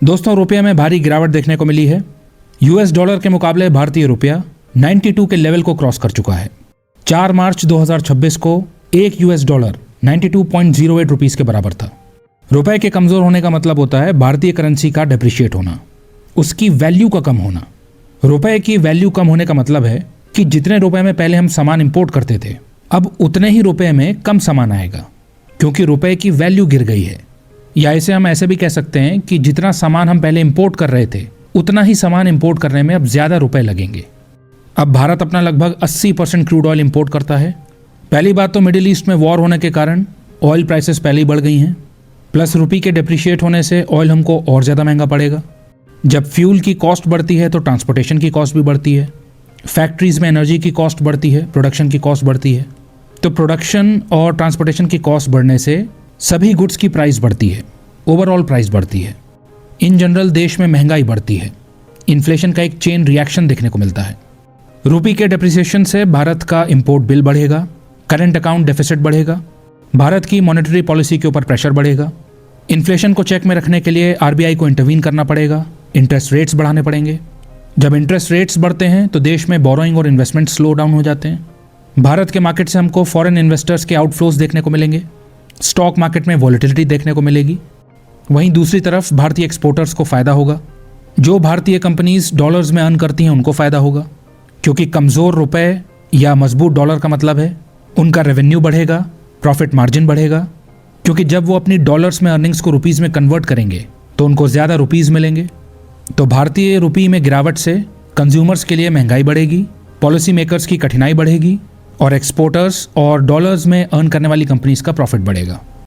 दोस्तों, रुपये में भारी गिरावट देखने को मिली है। यूएस डॉलर के मुकाबले भारतीय रुपया 92 के लेवल को क्रॉस कर चुका है। 4 मार्च 2026 को एक यूएस डॉलर 92.08 रुपीस के बराबर था। रुपए के कमजोर होने का मतलब होता है भारतीय करेंसी का डिप्रिशिएट होना, उसकी वैल्यू का कम होना। रुपए की वैल्यू कम होने का मतलब है कि जितने रुपए में पहले हम सामान इंपोर्ट करते थे, अब उतने ही रुपए में कम सामान आएगा, क्योंकि रुपए की वैल्यू गिर गई है। या इसे हम ऐसे भी कह सकते हैं कि जितना सामान हम पहले इंपोर्ट कर रहे थे, उतना ही सामान इंपोर्ट करने में अब ज्यादा रुपए लगेंगे। अब भारत अपना लगभग 80% क्रूड ऑयल इंपोर्ट करता है। पहली बात तो मिडिल ईस्ट में वॉर होने के कारण ऑयल प्राइसेस पहले ही बढ़ गई हैं, प्लस रुपये के डिप्रिशिएट होने से ऑयल हमको और ज़्यादा महंगा पड़ेगा। जब फ्यूल की कॉस्ट बढ़ती है तो ट्रांसपोर्टेशन की कॉस्ट भी बढ़ती है, फैक्ट्रीज में एनर्जी की कॉस्ट बढ़ती है, प्रोडक्शन की कॉस्ट बढ़ती है। तो प्रोडक्शन और ट्रांसपोर्टेशन की कॉस्ट बढ़ने से सभी गुड्स की प्राइस बढ़ती है, ओवरऑल प्राइस बढ़ती है। इन जनरल देश में महंगाई बढ़ती है, इन्फ्लेशन का एक चेन रिएक्शन देखने को मिलता है। रुपये के डिप्रिसिएशन से भारत का इंपोर्ट बिल बढ़ेगा, करंट अकाउंट डेफिसिट बढ़ेगा, भारत की मॉनेटरी पॉलिसी के ऊपर प्रेशर बढ़ेगा। इन्फ्लेशन को चेक में रखने के लिए आरबीआई को इंटरवीन करना पड़ेगा, इंटरेस्ट रेट्स बढ़ाने पड़ेंगे। जब इंटरेस्ट रेट्स बढ़ते हैं तो देश में बोरोइंग और इन्वेस्टमेंट स्लो डाउन हो जाते हैं। भारत के मार्केट से हमको फॉरेन इन्वेस्टर्स के आउटफ्लोज देखने को मिलेंगे, स्टॉक मार्केट में वॉलेटिलिटी देखने को मिलेगी। वहीं दूसरी तरफ भारतीय एक्सपोर्टर्स को फ़ायदा होगा। जो भारतीय कंपनीज डॉलर्स में अर्न करती हैं उनको फ़ायदा होगा, क्योंकि कमज़ोर रुपए या मजबूत डॉलर का मतलब है उनका रेवेन्यू बढ़ेगा, प्रॉफिट मार्जिन बढ़ेगा, क्योंकि जब वो अपनी डॉलर्स में अर्निंग्स को रुपीज़ में कन्वर्ट करेंगे तो उनको ज़्यादा रुपीज़ मिलेंगे। तो भारतीय रुपये में गिरावट से कंज्यूमर्स के लिए महंगाई बढ़ेगी, पॉलिसी मेकर्स की कठिनाई बढ़ेगी और एक्सपोर्टर्स और डॉलर्स में अर्न करने वाली कंपनीज का प्रॉफिट बढ़ेगा।